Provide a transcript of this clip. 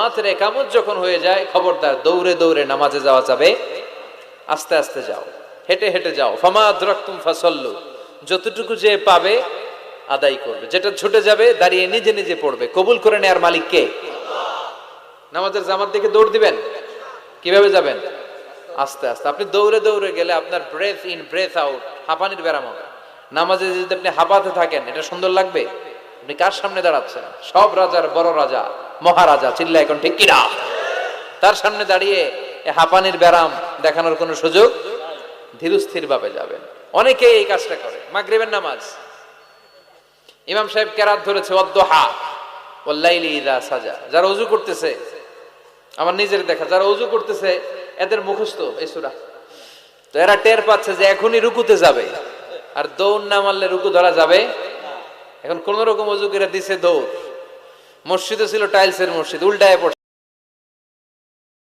জামাতের একামত যখন হয়ে যায়, খবরদার দৌড়ে দৌড়ে নামাজে যাওয়া যাবে, আস্তে আস্তে যাও, হেঁটে হেঁটে যাও। ফামা আদরাকতুম ফাসাল্লু, যতটুকু যে পাবে আদায় করবে, যেটা ছুটে যাবে দাঁড়িয়ে নিজে নিজে পড়বে। কবুল করে নেয়ার মালিক কে? নামাজের জামাত দেখে দৌড় দিবেন? কিভাবে যাবেন? আস্তে আস্তে। আপনি দৌড়ে দৌড়ে গেলে আপনার ব্রেথ ইন ব্রেথ আউট, হাঁপানির ব্যারাম হবে। নামাজে যদি আপনি হাঁপাতে থাকেন, এটা সুন্দর লাগবে? আপনি কার সামনে দাঁড়াচ্ছেন? সব রাজার বড় রাজা, মহারাজা, চিল্লা এখন ঠিক কিনা? তার সামনে দাঁড়িয়ে হাঁপানির ব্যারাম দেখানোর কোনো সুযোগ? ধীরস্থির ভাবে যাবেন। অনেকে এই কাজটা করে। মাগরিবের নামাজ, ইমাম সাহেব কেরাত ধরেছে ওয়াদ্দুহা ওয়াল্লাইলি ইযা সাজা। যারা ওযু করতেছে, আমার নিজের দেখা, যারা ওযু করতেছে এদের মুখস্থ এই সূরা, তো এরা টের পাচ্ছে যে এখনই রুকুতে যাবে, আর দৌড় না মারলে রুকু ধরা যাবে। এখন কোন রকম ওযু করে দিছে দৌড়, মসজিদে ছিল টাইলসের মসজিদ, উল্টায় পড়ছে।